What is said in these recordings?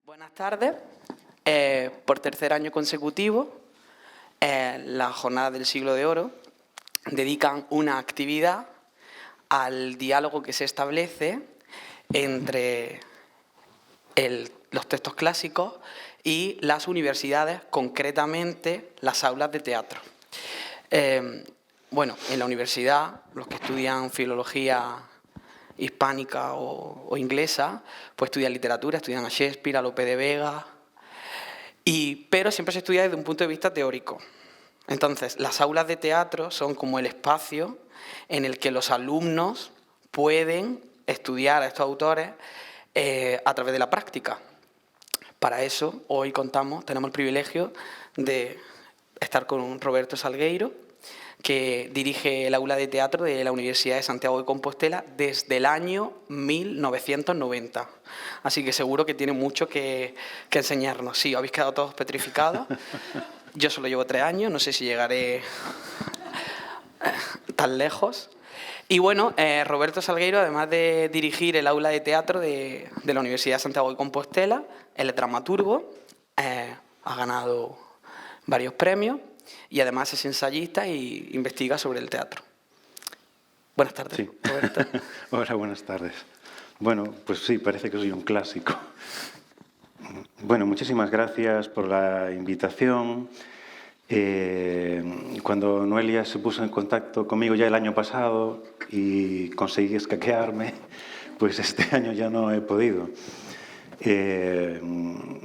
Buenas tardes. Por tercer año consecutivo, las Jornadas del Siglo de Oro dedican una actividad al diálogo que se establece entre los textos clásicos y las universidades, concretamente las aulas de teatro. Bueno, en la universidad, los que estudian filología hispánica o inglesa, pues estudian literatura, estudian a Shakespeare, a Lope de Vega, pero siempre se estudia desde un punto de vista teórico. Entonces, las aulas de teatro son como el espacio en el que los alumnos pueden estudiar a estos autores a través de la práctica. Para eso, hoy tenemos el privilegio de estar con Roberto Salgueiro, que dirige el aula de teatro de la Universidad de Santiago de Compostela desde el año 1990. Así que seguro que tiene mucho que enseñarnos. Sí, habéis quedado todos petrificados. Yo solo llevo 3 años, no sé si llegaré tan lejos. Y bueno, Roberto Salgueiro, además de dirigir el aula de teatro de la Universidad de Santiago de Compostela, él es dramaturgo, ha ganado varios premios y además es ensayista e investiga sobre el teatro. Buenas tardes, sí. Roberto. Hola, buenas tardes. Bueno, pues sí, parece que soy un clásico. Bueno, muchísimas gracias por la invitación. Cuando Noelia se puso en contacto conmigo ya el año pasado y conseguí escaquearme, pues este año ya no he podido.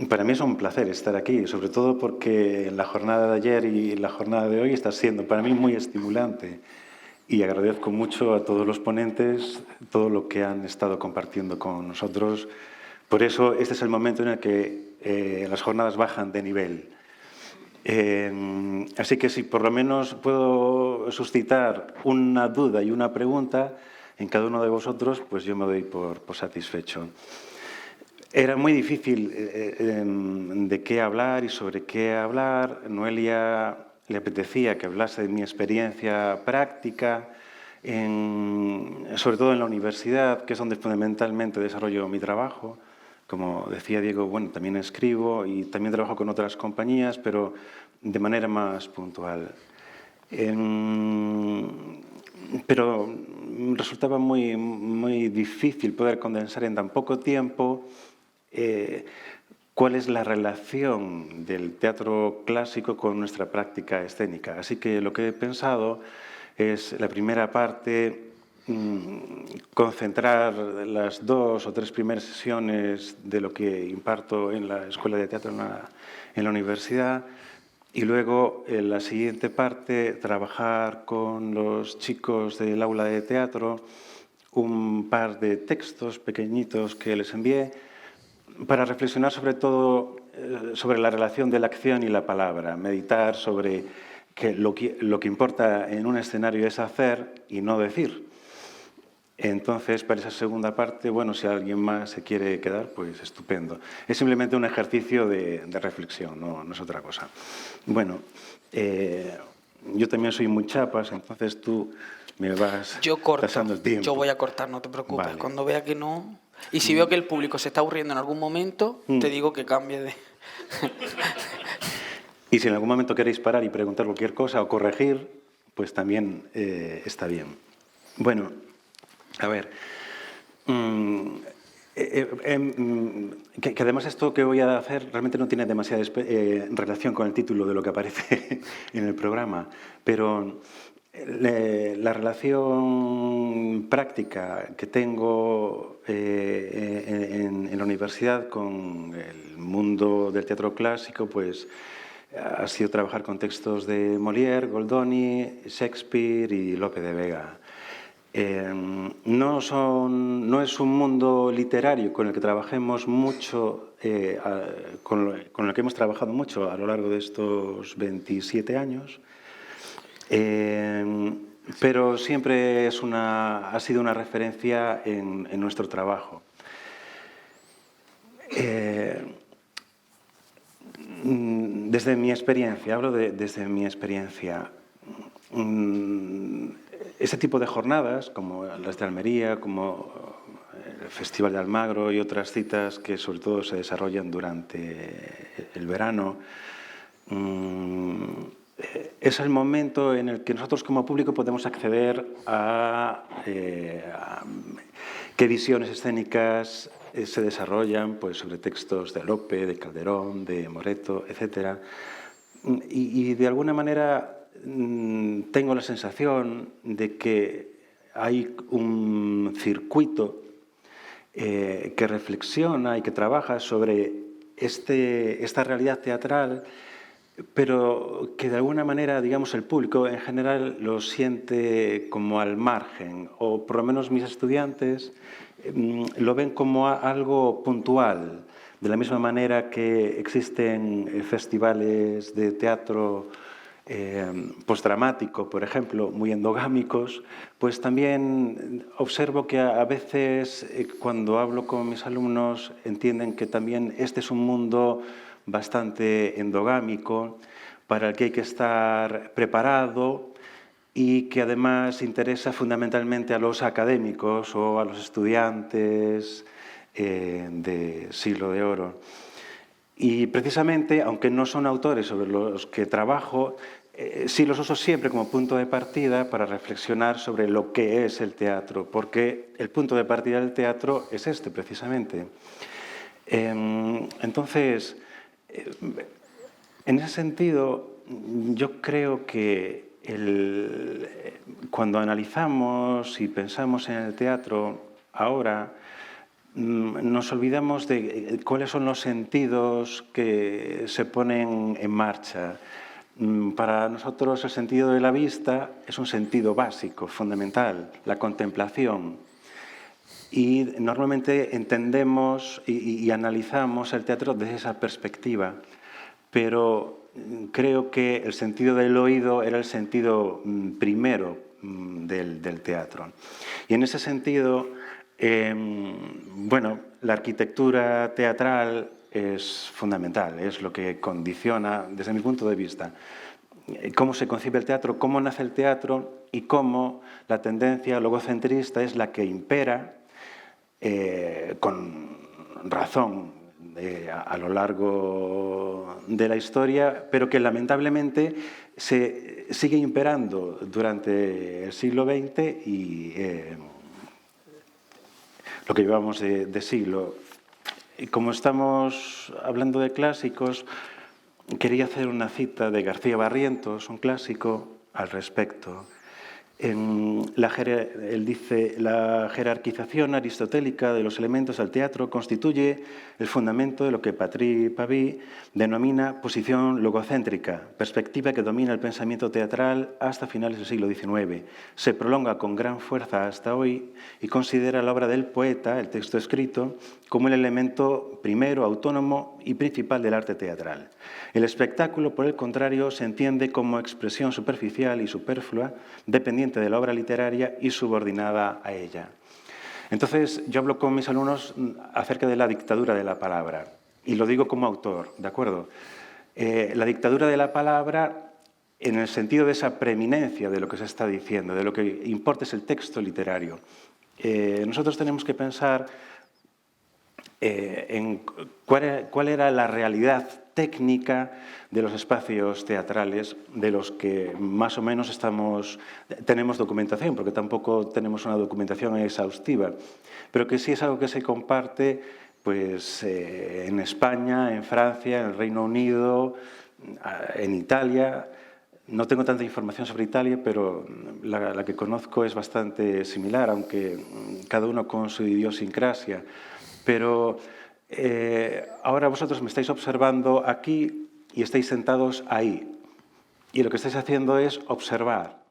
Para mí es un placer estar aquí, sobre todo porque la jornada de ayer y la jornada de hoy está siendo para mí muy estimulante y agradezco mucho a todos los ponentes todo lo que han estado compartiendo con nosotros. Por eso este es el momento en el que las jornadas bajan de nivel. Así que si por lo menos puedo suscitar una duda y una pregunta en cada uno de vosotros, pues yo me doy por satisfecho. Era muy difícil de qué hablar y sobre qué hablar. Noelia le apetecía que hablase de mi experiencia práctica, sobre todo en la universidad, que es donde fundamentalmente desarrollo mi trabajo. Como decía Diego, bueno, también escribo y también trabajo con otras compañías, pero de manera más puntual. Pero resultaba muy difícil poder condensar en tan poco tiempo cuál es la relación del teatro clásico con nuestra práctica escénica. Así que lo que he pensado es, la primera parte, concentrar las 2 o 3 primeras sesiones de lo que imparto en la Escuela de Teatro en la universidad y luego, en la siguiente parte, trabajar con los chicos del aula de teatro un par de textos pequeñitos que les envié para reflexionar sobre todo sobre la relación de la acción y la palabra, meditar sobre que lo que importa en un escenario es hacer y no decir. Entonces, para esa segunda parte, bueno, si alguien más se quiere quedar, pues estupendo. Es simplemente un ejercicio de reflexión, no es otra cosa. Bueno, yo también soy muy chapas, entonces tú me vas pasando el tiempo. Yo voy a cortar, no te preocupes. Vale. Cuando vea que no... Y si veo que el público se está aburriendo en algún momento, te digo que cambie de... Y si en algún momento queréis parar y preguntar cualquier cosa o corregir, pues también está bien. Bueno, a ver, que además esto que voy a hacer realmente no tiene demasiada relación con el título de lo que aparece en el programa, pero la relación práctica que tengo en la universidad con el mundo del teatro clásico, pues ha sido trabajar con textos de Molière, Goldoni, Shakespeare y Lope de Vega. No es un mundo literario con el que trabajemos mucho, con el que hemos trabajado mucho a lo largo de estos 27 años, pero siempre ha sido una referencia en nuestro trabajo. Desde mi experiencia, hablo desde mi experiencia, este tipo de jornadas, como las de Almería, como Festival de Almagro y otras citas que sobre todo se desarrollan durante el verano, es el momento en el que nosotros como público podemos acceder a qué visiones escénicas se desarrollan pues, sobre textos de Lope, de Calderón, de Moreto, etc. Y de alguna manera tengo la sensación de que hay un circuito que reflexiona y que trabaja sobre esta realidad teatral, pero que de alguna manera, digamos, el público en general lo siente como al margen, o por lo menos mis estudiantes lo ven como algo puntual, de la misma manera que existen festivales de teatro postdramático, por ejemplo, muy endogámicos, pues también observo que a veces cuando hablo con mis alumnos entienden que también este es un mundo bastante endogámico para el que hay que estar preparado y que además interesa fundamentalmente a los académicos o a los estudiantes de Siglo de Oro. Y precisamente, aunque no son autores sobre los que trabajo, sí los uso siempre como punto de partida para reflexionar sobre lo que es el teatro, porque el punto de partida del teatro es este, precisamente. Entonces, en ese sentido, yo creo que cuando analizamos y pensamos en el teatro ahora, nos olvidamos de cuáles son los sentidos que se ponen en marcha. Para nosotros el sentido de la vista es un sentido básico, fundamental, la contemplación. Y normalmente entendemos y analizamos el teatro desde esa perspectiva, pero creo que el sentido del oído era el sentido primero del teatro. Y en ese sentido, bueno, la arquitectura teatral es fundamental, es lo que condiciona, desde mi punto de vista, cómo se concibe el teatro, cómo nace el teatro y cómo la tendencia logocentrista es la que impera, con razón, a lo largo de la historia, pero que lamentablemente se sigue imperando durante el siglo XX y lo que llevamos de siglo. Y como estamos hablando de clásicos, quería hacer una cita de García Barrientos, un clásico, al respecto. Él dice, la jerarquización aristotélica de los elementos del teatro constituye el fundamento de lo que Patrick Pavie denomina posición logocéntrica, perspectiva que domina el pensamiento teatral hasta finales del siglo XIX. Se prolonga con gran fuerza hasta hoy y considera la obra del poeta, el texto escrito, como el elemento primero, autónomo y principal del arte teatral. El espectáculo, por el contrario, se entiende como expresión superficial y superflua, dependiente de la obra literaria y subordinada a ella. Entonces, yo hablo con mis alumnos acerca de la dictadura de la palabra, y lo digo como autor, ¿de acuerdo? La dictadura de la palabra en el sentido de esa preeminencia de lo que se está diciendo, de lo que importa es el texto literario. Nosotros tenemos que pensar en cuál era la realidad técnica de los espacios teatrales de los que más o menos tenemos documentación, porque tampoco tenemos una documentación exhaustiva, pero que sí es algo que se comparte pues, en España, en Francia, en el Reino Unido, en Italia. No tengo tanta información sobre Italia, pero la que conozco es bastante similar, aunque cada uno con su idiosincrasia. Pero ahora vosotros me estáis observando aquí y estáis sentados ahí. Y lo que estáis haciendo es observar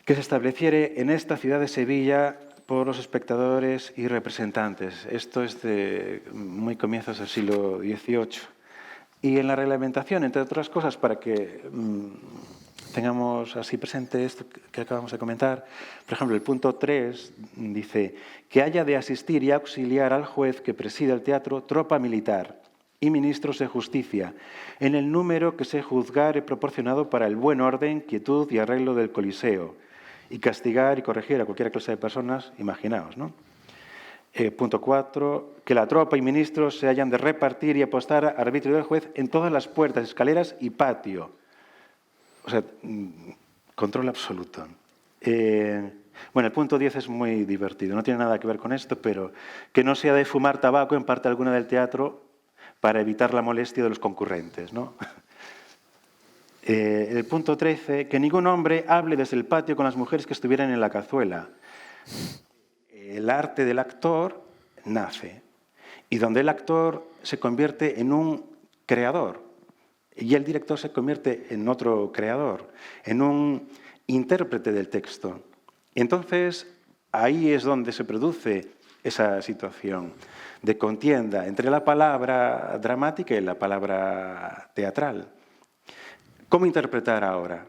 que se estableciere en esta ciudad de Sevilla por los espectadores y representantes. Esto es de muy comienzos del siglo XVIII. Y en la reglamentación, entre otras cosas, para que tengamos así presente esto que acabamos de comentar, por ejemplo, el punto 3 dice que haya de asistir y auxiliar al juez que presida el teatro tropa militar y ministros de justicia, en el número que se juzgare proporcionado para el buen orden, quietud y arreglo del coliseo, y castigar y corregir a cualquier clase de personas, imaginaos, ¿no? Punto 4, que la tropa y ministros se hayan de repartir y apostar a arbitrio del juez en todas las puertas, escaleras y patio. O sea, control absoluto. Bueno, el punto 10 es muy divertido, no tiene nada que ver con esto, pero que no se ha de fumar tabaco en parte alguna del teatro para evitar la molestia de los concurrentes, ¿no? El punto 13, que ningún hombre hable desde el patio con las mujeres que estuvieran en la cazuela. El arte del actor nace, y donde el actor se convierte en un creador, y el director se convierte en otro creador, en un intérprete del texto. Y entonces, ahí es donde se produce esa situación de contienda entre la palabra dramática y la palabra teatral. ¿Cómo interpretar ahora?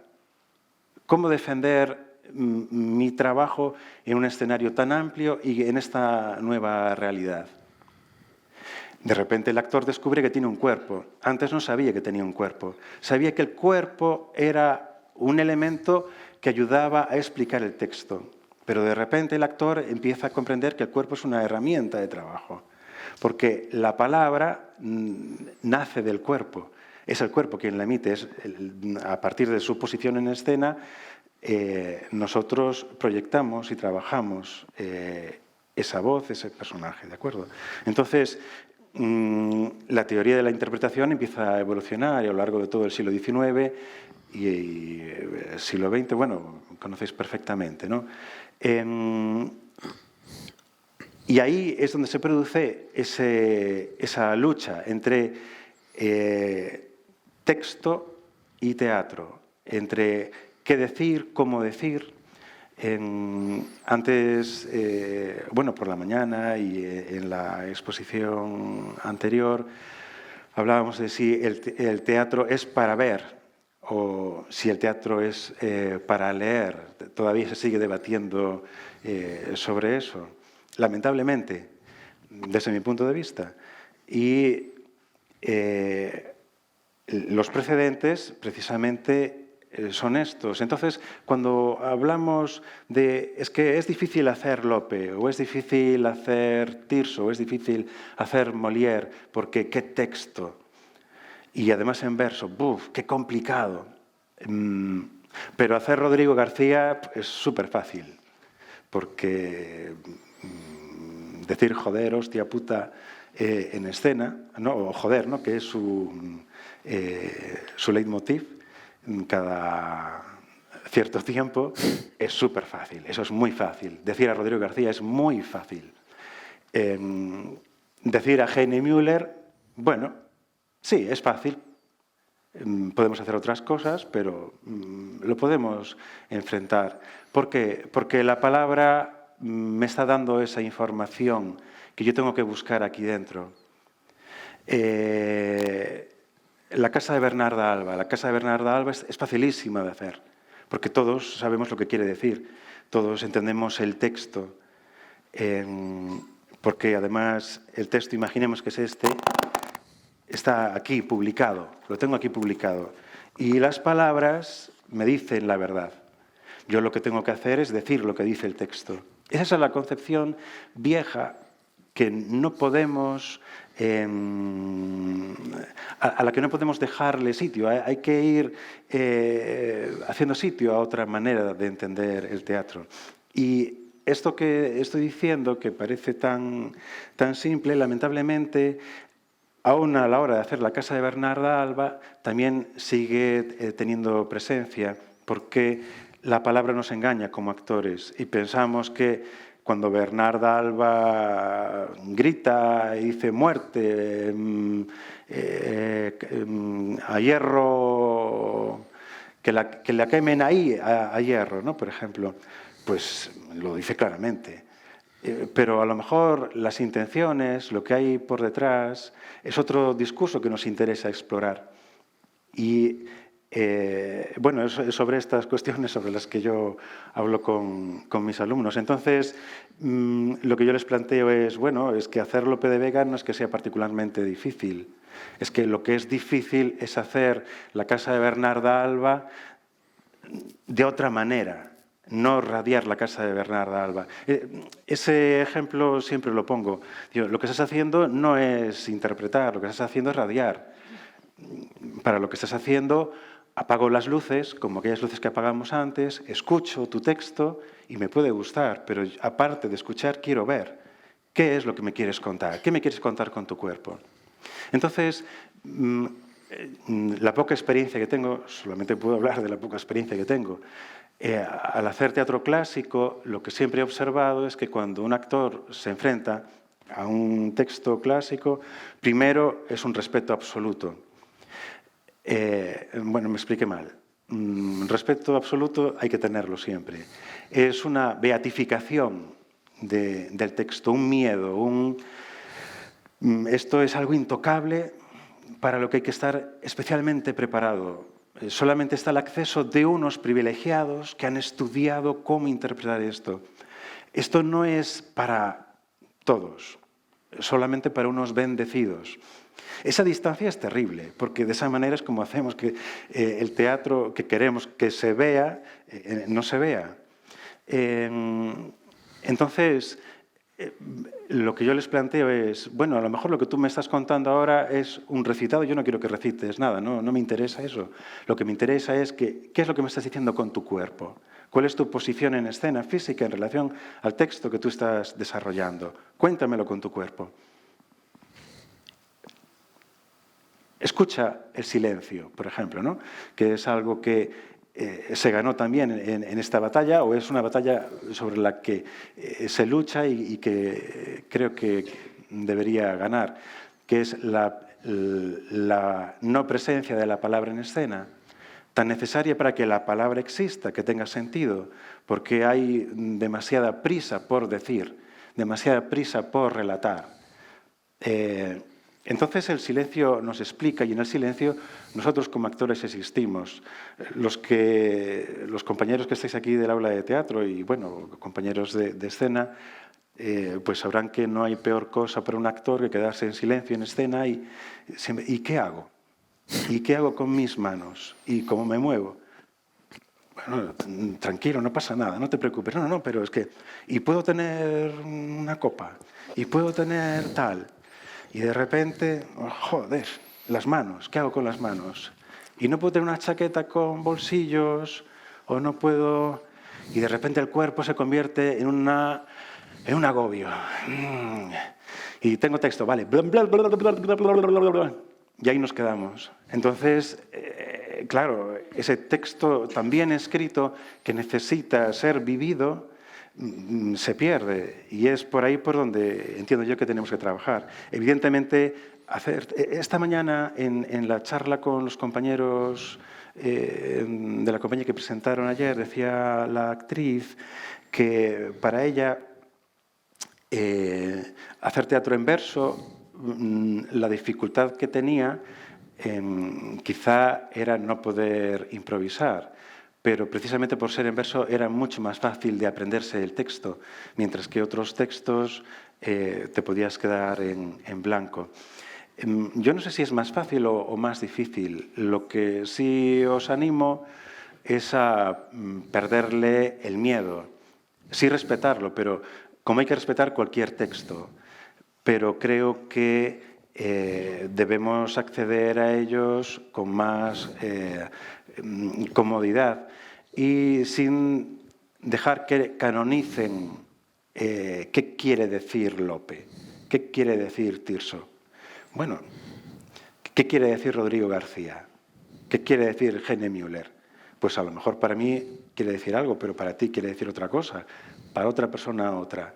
¿Cómo defender mi trabajo en un escenario tan amplio y en esta nueva realidad? De repente el actor descubre que tiene un cuerpo. Antes no sabía que tenía un cuerpo. Sabía que el cuerpo era un elemento que ayudaba a explicar el texto. Pero de repente el actor empieza a comprender que el cuerpo es una herramienta de trabajo. Porque la palabra nace del cuerpo. Es el cuerpo quien la emite. A partir de su posición en escena, nosotros proyectamos y trabajamos esa voz, ese personaje, ¿de acuerdo? Entonces, la teoría de la interpretación empieza a evolucionar y a lo largo de todo el siglo XIX y el siglo XX, bueno, conocéis perfectamente, ¿no? Y ahí es donde se produce esa lucha entre texto y teatro, entre qué decir, cómo decir. Antes, bueno, por la mañana y en la exposición anterior, hablábamos de si el teatro es para ver o si el teatro es para leer. Todavía se sigue debatiendo sobre eso, lamentablemente, desde mi punto de vista. Y los precedentes, precisamente, son estos. Entonces, cuando hablamos de es que es difícil hacer Lope, o es difícil hacer Tirso, o es difícil hacer Molière, porque qué texto. Y además en verso, ¡buf!, qué complicado. Pero hacer Rodrigo García es súper fácil, porque decir joder, hostia, puta, en escena, ¿no? O joder, ¿no?, que es su leitmotiv, cada cierto tiempo, es súper fácil. Eso es muy fácil. Decir a Rodrigo García es muy fácil. Decir a Heine Müller, bueno, sí, es fácil. Podemos hacer otras cosas, pero lo podemos enfrentar. ¿Por qué? Porque la palabra me está dando esa información que yo tengo que buscar aquí dentro. La casa de Bernarda Alba. La casa de Bernarda Alba es facilísima de hacer, porque todos sabemos lo que quiere decir, todos entendemos el texto, porque además el texto, imaginemos que es este, está aquí publicado, lo tengo aquí publicado, y las palabras me dicen la verdad. Yo lo que tengo que hacer es decir lo que dice el texto. Esa es la concepción vieja que no podemos, a la que no podemos dejarle sitio. Hay que ir haciendo sitio a otra manera de entender el teatro. Y esto que estoy diciendo, que parece tan simple, lamentablemente, aún a la hora de hacer la casa de Bernarda Alba, también sigue teniendo presencia, porque la palabra nos engaña como actores y pensamos que cuando Bernarda Alba grita y dice muerte, a hierro, que la quemen ahí a hierro, ¿no?, por ejemplo, pues lo dice claramente. Pero a lo mejor las intenciones, lo que hay por detrás, es otro discurso que nos interesa explorar. Y bueno, es sobre estas cuestiones sobre las que yo hablo con mis alumnos. Entonces, lo que yo les planteo es, bueno, es que hacer Lope de Vega no es que sea particularmente difícil. Es que lo que es difícil es hacer la casa de Bernarda Alba de otra manera. no radiar la casa de Bernarda Alba. Ese ejemplo siempre lo pongo. Digo, lo que estás haciendo no es interpretar, lo que estás haciendo es radiar. Para lo que estás haciendo, apago las luces, como aquellas luces que apagamos antes, escucho tu texto y me puede gustar, pero aparte de escuchar, quiero ver qué es lo que me quieres contar, qué me quieres contar con tu cuerpo. Entonces, la poca experiencia que tengo, solamente puedo hablar de la poca experiencia que tengo, al hacer teatro clásico, lo que siempre he observado es que cuando un actor se enfrenta a un texto clásico, primero es un respeto absoluto. Bueno, me expliqué mal. Respeto absoluto hay que tenerlo siempre. Es una beatificación del texto, un miedo, esto es algo intocable para lo que hay que estar especialmente preparado. Solamente está el acceso de unos privilegiados que han estudiado cómo interpretar esto. Esto no es para todos, solamente para unos bendecidos. Esa distancia es terrible, porque de esa manera es como hacemos que el teatro que queremos que se vea, no se vea. Entonces, lo que yo les planteo es, bueno, a lo mejor lo que tú me estás contando ahora es un recitado, yo no quiero que recites nada, no me interesa eso. Lo que me interesa es qué es lo que me estás diciendo con tu cuerpo. ¿Cuál es tu posición en escena física en relación al texto que tú estás desarrollando? Cuéntamelo con tu cuerpo. Escucha el silencio, por ejemplo, ¿no? Que es algo que se ganó también en esta batalla, o es una batalla sobre la que se lucha y que creo que debería ganar, que es la no presencia de la palabra en escena, tan necesaria para que la palabra exista, que tenga sentido, porque hay demasiada prisa por decir, demasiada prisa por relatar. Entonces el silencio nos explica, y en el silencio nosotros como actores existimos. Los compañeros que estáis aquí del aula de teatro y, bueno, compañeros de escena, pues sabrán que no hay peor cosa para un actor que quedarse en silencio en escena y ¿qué hago? ¿Y qué hago con mis manos? ¿Y cómo me muevo? Bueno, tranquilo, no pasa nada, no te preocupes. No, pero es que... Y puedo tener una copa, y puedo tener tal... Y de repente, oh, joder, las manos, ¿qué hago con las manos? Y no puedo tener una chaqueta con bolsillos, o no puedo... Y de repente el cuerpo se convierte en un agobio. Y tengo texto, vale. Y ahí nos quedamos. Entonces, claro, ese texto también escrito que necesita ser vivido, se pierde, y es por ahí por donde entiendo yo que tenemos que trabajar. Evidentemente, esta mañana en la charla con los compañeros de la compañía que presentaron ayer, decía la actriz que para ella hacer teatro en verso, la dificultad que tenía quizá era no poder improvisar, pero precisamente por ser en verso era mucho más fácil de aprenderse el texto, mientras que otros textos te podías quedar en blanco. Yo no sé si es más fácil o más difícil. Lo que sí os animo es a perderle el miedo, sí respetarlo, pero como hay que respetar cualquier texto, pero creo que debemos acceder a ellos con más comodidad y sin dejar que canonicen qué quiere decir Lope, qué quiere decir Tirso. Bueno, ¿qué quiere decir Rodrigo García? ¿Qué quiere decir Gene Müller? Pues a lo mejor para mí quiere decir algo, pero para ti quiere decir otra cosa, para otra persona otra.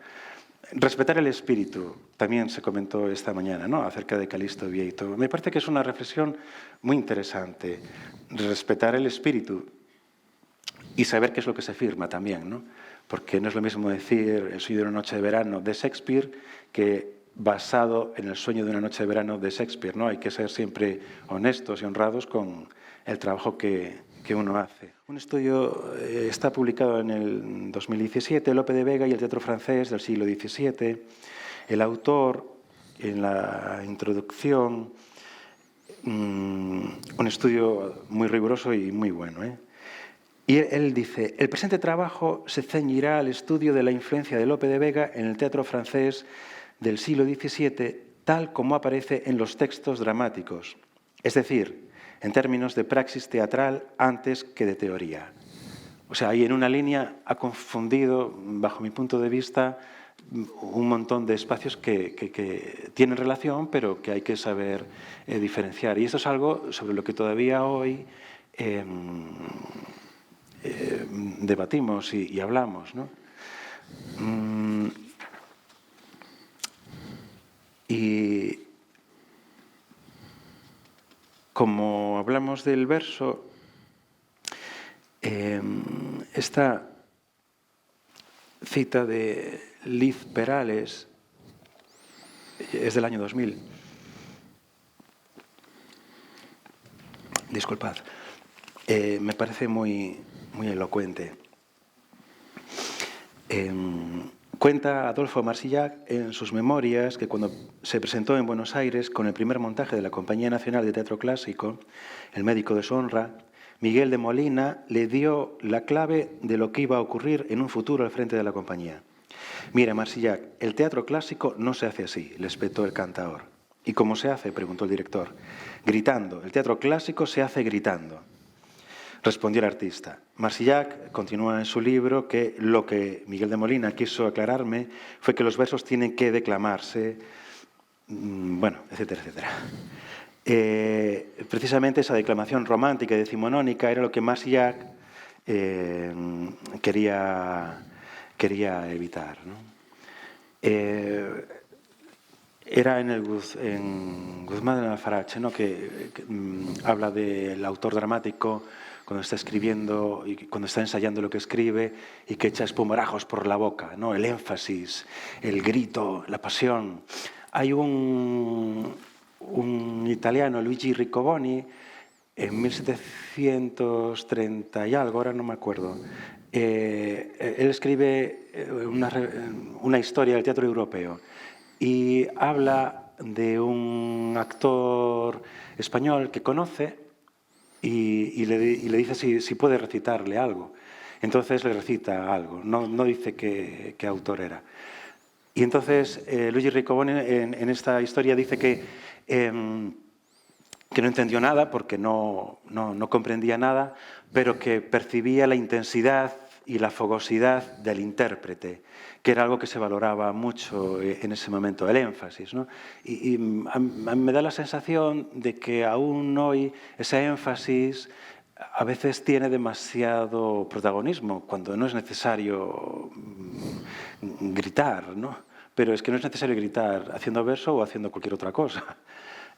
Respetar el espíritu, también se comentó esta mañana, ¿no?, acerca de Calixto Vieito. Me parece que es una reflexión muy interesante. Respetar el espíritu y saber qué es lo que se firma también, ¿no? Porque no es lo mismo decir El sueño de una noche de verano de Shakespeare que basado en El sueño de una noche de verano de Shakespeare, ¿no? Hay que ser siempre honestos y honrados con el trabajo que uno hace. Un estudio está publicado en el 2017, Lope de Vega y el teatro francés del siglo XVII. El autor, en la introducción, un estudio muy riguroso y muy bueno, Y él dice, el presente trabajo se ceñirá al estudio de la influencia de Lope de Vega en el teatro francés del siglo XVII, tal como aparece en los textos dramáticos, es decir, en términos de praxis teatral antes que de teoría. O sea, ahí en una línea ha confundido, bajo mi punto de vista, un montón de espacios que tienen relación, pero que hay que saber diferenciar. Y esto es algo sobre lo que todavía hoy debatimos y hablamos, ¿no? Y como hablamos del verso, esta cita de Liz Perales es del año 2000. Disculpad. Me parece muy elocuente. Cuenta Adolfo Marsillac en sus memorias que cuando se presentó en Buenos Aires con el primer montaje de la Compañía Nacional de Teatro Clásico, El médico de su honra, Miguel de Molina le dio la clave de lo que iba a ocurrir en un futuro al frente de la compañía. Mira, Marsillac, el teatro clásico no se hace así, le espetó el cantaor. ¿Y cómo se hace?, preguntó el director. Gritando. El teatro clásico se hace gritando. Respondió el artista. Marsillac continúa en su libro que lo que Miguel de Molina quiso aclararme fue que los versos tienen que declamarse, bueno, etcétera, etcétera. Precisamente esa declamación romántica y decimonónica era lo que Marsillac quería evitar, ¿no? Era en Guzmán de Alfarache, ¿no?, que habla del autor dramático cuando está escribiendo y cuando está ensayando lo que escribe y que echa espumarajos por la boca, ¿no? El énfasis, el grito, la pasión. Hay un italiano, Luigi Riccoboni, en 1730 y algo, ahora no me acuerdo, él escribe una historia del teatro europeo y habla de un actor español que conoce y le dice si puede recitarle algo. Entonces le recita algo, no dice qué autor era. Y entonces Luigi Riccoboni en esta historia dice que no entendió nada porque no comprendía nada, pero que percibía la intensidad y la fogosidad del intérprete, que era algo que se valoraba mucho en ese momento, el énfasis, ¿no? Y a mí me da la sensación de que aún hoy ese énfasis a veces tiene demasiado protagonismo, cuando no es necesario gritar, ¿no? Pero es que no es necesario gritar haciendo verso o haciendo cualquier otra cosa.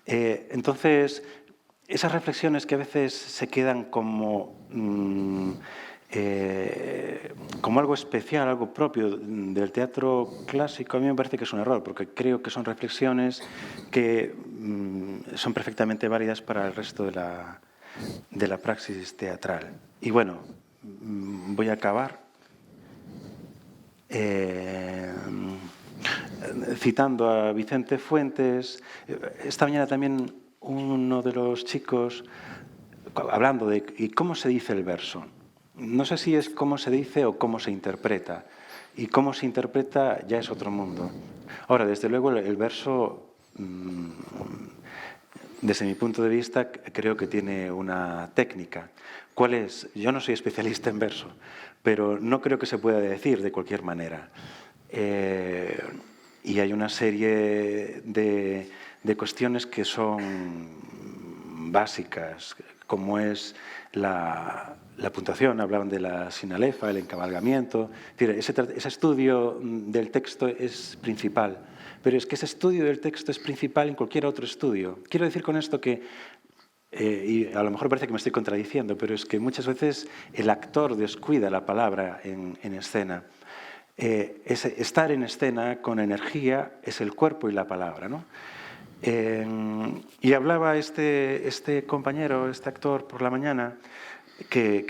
Entonces, esas reflexiones que a veces se quedan como algo especial, algo propio del teatro clásico, a mí me parece que es un error, porque creo que son reflexiones que son perfectamente válidas para el resto de la praxis teatral. Y bueno, voy a acabar citando a Vicente Fuentes. Esta mañana también uno de los chicos hablando de ¿y cómo se dice el verso? No sé si es cómo se dice o cómo se interpreta. Y cómo se interpreta ya es otro mundo. Ahora, desde luego, el verso, desde mi punto de vista, creo que tiene una técnica. ¿Cuál es? Yo no soy especialista en verso, pero no creo que se pueda decir de cualquier manera. Y hay una serie de cuestiones que son básicas, como es la puntuación. Hablaban de la sinalefa, el encabalgamiento. Es decir, ese estudio del texto es principal, pero es que ese estudio del texto es principal en cualquier otro estudio. Quiero decir con esto que, y a lo mejor parece que me estoy contradiciendo, pero es que muchas veces el actor descuida la palabra en escena. Estar en escena con energía es el cuerpo y la palabra, ¿no? Y hablaba este compañero, este actor, por la mañana, que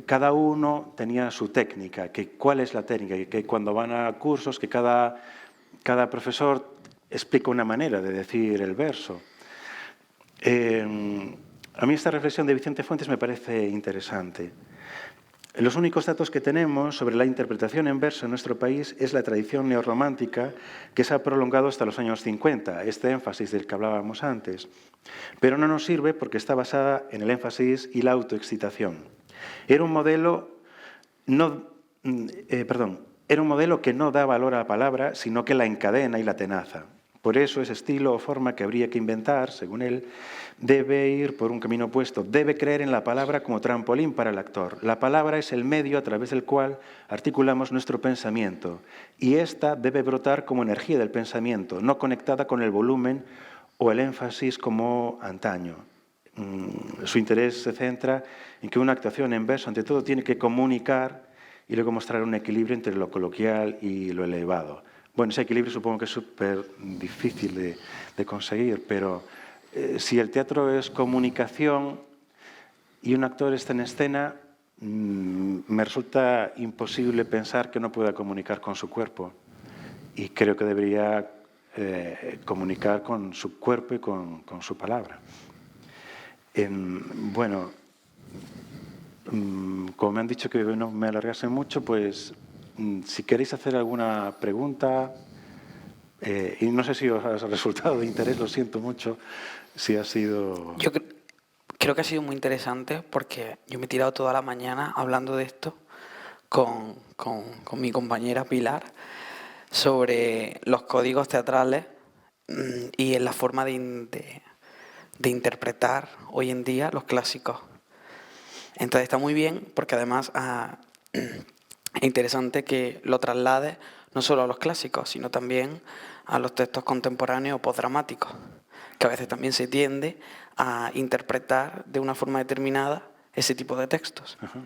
cada uno tenía su técnica, que cuál es la técnica, y que cuando van a cursos, que cada profesor explica una manera de decir el verso. A mí esta reflexión de Vicente Fuentes me parece interesante. Los únicos datos que tenemos sobre la interpretación en verso en nuestro país es la tradición neorromántica que se ha prolongado hasta los años 50, este énfasis del que hablábamos antes. Pero no nos sirve porque está basada en el énfasis y la autoexcitación. Era un modelo que no da valor a la palabra, sino que la encadena y la tenaza. Por eso ese estilo o forma que habría que inventar, según él, debe ir por un camino opuesto. Debe creer en la palabra como trampolín para el actor. La palabra es el medio a través del cual articulamos nuestro pensamiento y ésta debe brotar como energía del pensamiento, no conectada con el volumen o el énfasis como antaño. Su interés se centra en que una actuación en verso, ante todo, tiene que comunicar y luego mostrar un equilibrio entre lo coloquial y lo elevado. Bueno, ese equilibrio supongo que es súper difícil de conseguir, pero si el teatro es comunicación y un actor está en escena, me resulta imposible pensar que no pueda comunicar con su cuerpo. Y creo que debería comunicar con su cuerpo y con su palabra. Bueno, como me han dicho que no me alargase mucho, pues si queréis hacer alguna pregunta, y no sé si os ha resultado de interés, lo siento mucho, si ha sido... Yo creo que ha sido muy interesante porque yo me he tirado toda la mañana hablando de esto con mi compañera Pilar sobre los códigos teatrales y en la forma de interpretar hoy en día los clásicos. Entonces está muy bien porque además es interesante que lo traslades no solo a los clásicos, sino también a los textos contemporáneos o postdramáticos, que a veces también se tiende a interpretar de una forma determinada ese tipo de textos. Ajá.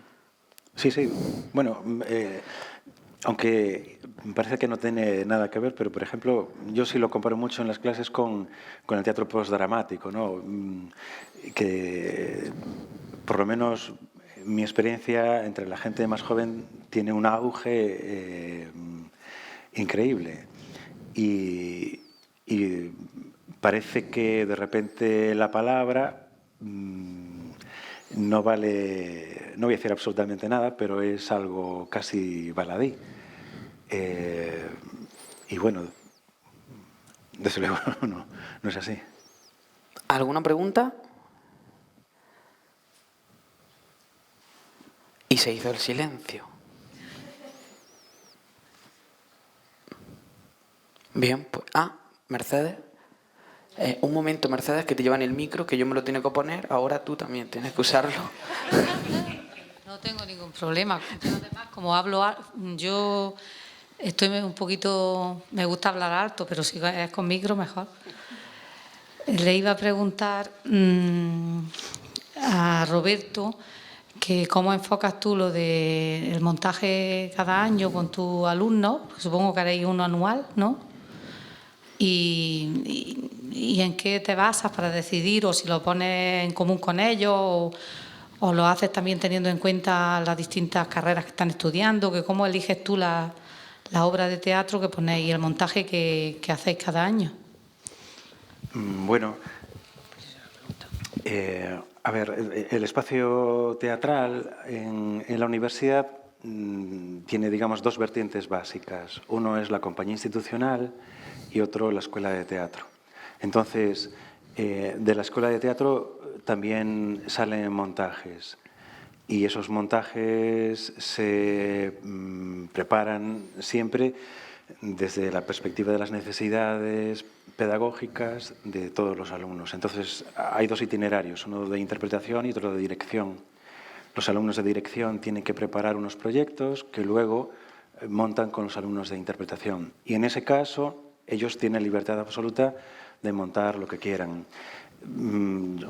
Sí, sí. Bueno, aunque me parece que no tiene nada que ver, pero, por ejemplo, yo sí lo comparo mucho en las clases con el teatro postdramático, ¿no? Que, por lo menos, mi experiencia entre la gente más joven tiene un auge increíble. Y parece que, de repente, la palabra... no vale, no voy a decir absolutamente nada, pero es algo casi baladí. Y bueno, desde luego no es así. ¿Alguna pregunta? Y se hizo el silencio. Bien, pues... Mercedes. Un momento, Mercedes, que te llevan el micro, que yo me lo tengo que poner, ahora tú también tienes que usarlo. No tengo ningún problema. Además, como hablo, yo estoy un poquito... Me gusta hablar alto, pero si es con micro, mejor. Le iba a preguntar a Roberto que cómo enfocas tú lo del montaje cada año con tus alumnos, supongo que haréis uno anual, ¿no? Y en qué te basas para decidir, o si lo pones en común con ellos, o lo haces también teniendo en cuenta las distintas carreras que están estudiando, que cómo eliges tú la obra de teatro que ponéis y el montaje que hacéis cada año. Bueno, a ver, el espacio teatral en la universidad tiene, digamos, dos vertientes básicas. Uno es la compañía institucional y otro la escuela de teatro. Entonces, de la escuela de teatro también salen montajes y esos montajes se preparan siempre desde la perspectiva de las necesidades pedagógicas de todos los alumnos. Entonces, hay dos itinerarios, uno de interpretación y otro de dirección. Los alumnos de dirección tienen que preparar unos proyectos que luego montan con los alumnos de interpretación. Y en ese caso, ellos tienen libertad absoluta de montar lo que quieran.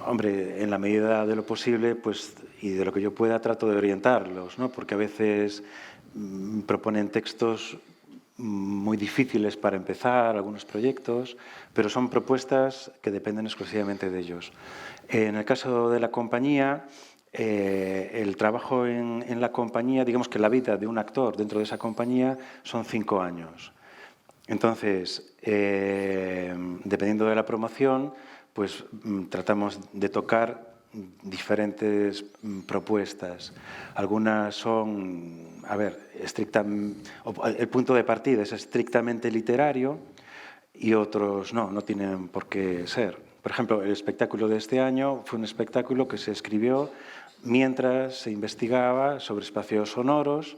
Hombre, en la medida de lo posible, pues, y de lo que yo pueda, trato de orientarlos, ¿no? Porque a veces proponen textos muy difíciles para empezar, algunos proyectos, pero son propuestas que dependen exclusivamente de ellos. En el caso de la compañía, el trabajo en la compañía, digamos que la vida de un actor dentro de esa compañía son 5 años. Entonces, dependiendo de la promoción, pues tratamos de tocar diferentes propuestas. Algunas son, a ver, el punto de partida es estrictamente literario y otros no tienen por qué ser. Por ejemplo, el espectáculo de este año fue un espectáculo que se escribió mientras se investigaba sobre espacios sonoros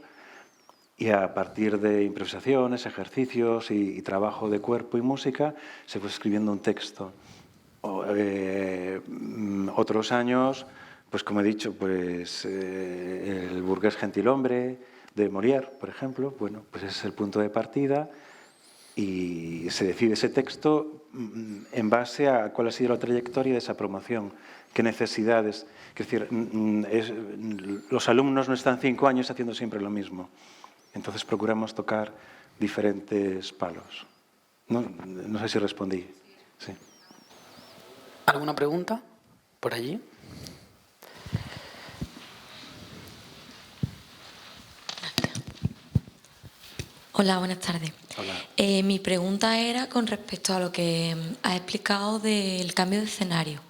y a partir de improvisaciones, ejercicios y trabajo de cuerpo y música se fue escribiendo un texto. Otros años, pues como he dicho, pues el burgués gentilhombre de Molière, por ejemplo, bueno, pues ese es el punto de partida y se decide ese texto en base a cuál ha sido la trayectoria de esa promoción, qué necesidades. Es decir, los alumnos no están 5 años haciendo siempre lo mismo. Entonces procuramos tocar diferentes palos. No sé si respondí. Sí. ¿Alguna pregunta por allí? Hola, buenas tardes. Hola. Mi pregunta era con respecto a lo que has explicado del cambio de escenario.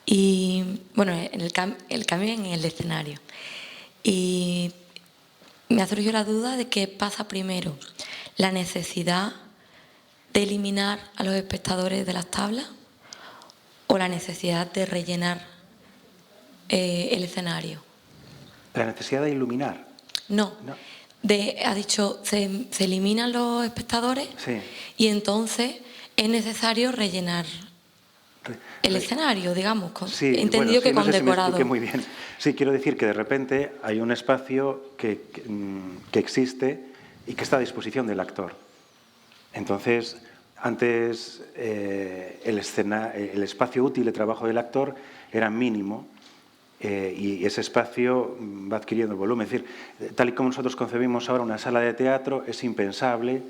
Y, bueno, el cambio en el escenario. Y me ha surgido la duda de qué pasa primero, la necesidad de eliminar a los espectadores de las tablas o la necesidad de rellenar el escenario. La necesidad de iluminar. No. Ha dicho, se eliminan los espectadores, Sí. Y entonces es necesario rellenar el escenario, digamos, Sí, entendido que no sé si me condecorado. expliqué muy bien. Sí, quiero decir que de repente hay un espacio que existe y que está a disposición del actor. Entonces, antes el espacio útil de trabajo del actor era mínimo y ese espacio va adquiriendo volumen. Es decir, tal y como nosotros concebimos ahora una sala de teatro, es impensable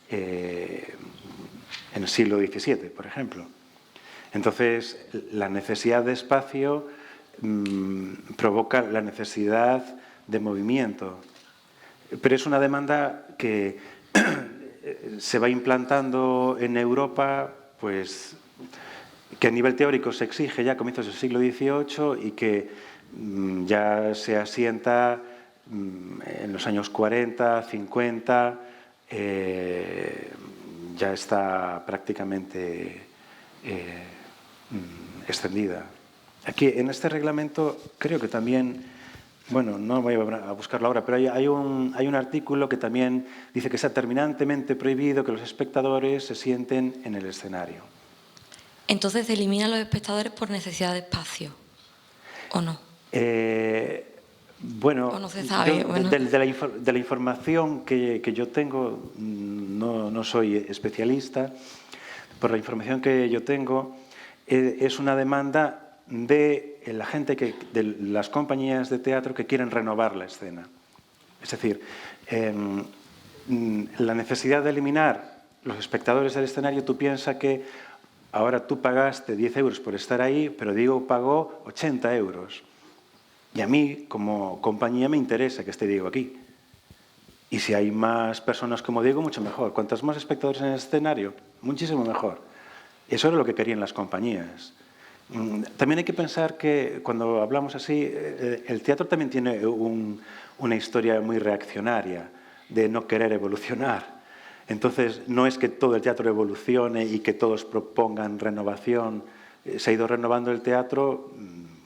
en el siglo XVII, por ejemplo. Entonces, la necesidad de espacio provoca la necesidad de movimiento. Pero es una demanda que se va implantando en Europa, pues, que a nivel teórico se exige ya a comienzos del siglo XVIII y que ya se asienta en los años 40, 50, ya está prácticamente extendida. Aquí, en este reglamento, creo que también, bueno, no voy a buscarlo ahora, pero hay un artículo que también dice que está terminantemente prohibido que los espectadores se sienten en el escenario. Entonces, ¿se eliminan los espectadores por necesidad de espacio o no? Bueno, o no se sabe. De la información que yo tengo, no soy especialista, por la información que yo tengo, es una demanda de la gente, de las compañías de teatro que quieren renovar la escena. Es decir, la necesidad de eliminar los espectadores del escenario, tú piensas que ahora tú pagaste 10 euros por estar ahí, pero Diego pagó 80 euros. Y a mí, como compañía, me interesa que esté Diego aquí. Y si hay más personas como Diego, mucho mejor. Cuantos más espectadores en el escenario, muchísimo mejor. Eso era lo que querían las compañías. También hay que pensar que cuando hablamos así, el teatro también tiene una historia muy reaccionaria de no querer evolucionar. Entonces, no es que todo el teatro evolucione y que todos propongan renovación. Se ha ido renovando el teatro,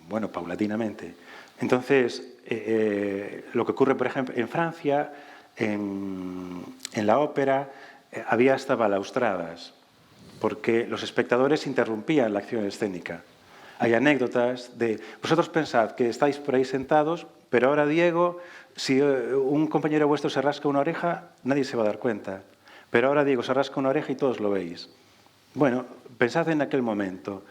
bueno, paulatinamente. Entonces, lo que ocurre, por ejemplo, en Francia, en la ópera, había hasta balaustradas, porque los espectadores interrumpían la acción escénica. Hay anécdotas de, vosotros pensad que estáis por ahí sentados, pero ahora Diego, si un compañero vuestro se rasca una oreja, nadie se va a dar cuenta. Pero ahora Diego se rasca una oreja y todos lo veis. Bueno, pensad en aquel momento,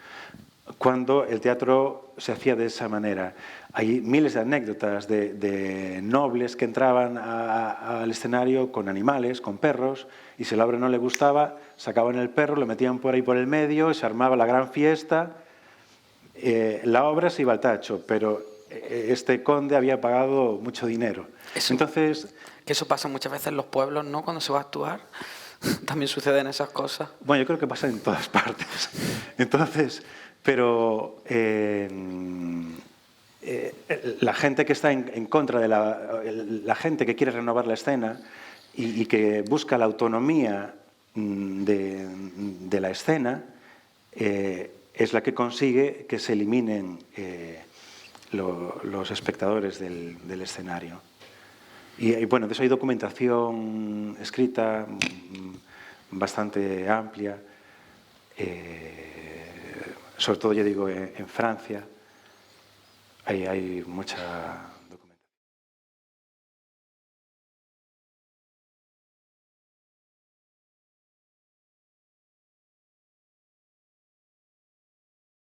cuando el teatro se hacía de esa manera. Hay miles de anécdotas de nobles que entraban al escenario con animales, con perros, y si la obra no le gustaba, sacaban el perro, lo metían por ahí por el medio, y se armaba la gran fiesta. La obra se iba al tacho, pero este conde había pagado mucho dinero. Entonces, que eso pasa muchas veces en los pueblos, ¿no? Cuando se va a actuar, también suceden esas cosas. Bueno, yo creo que pasa en todas partes. Entonces, Pero la gente que está en contra de la gente que quiere renovar la escena y que busca la autonomía de la escena, es la que consigue que se eliminen los espectadores del escenario. Y bueno, de eso hay documentación escrita bastante amplia, sobre todo, ya digo, en Francia hay mucha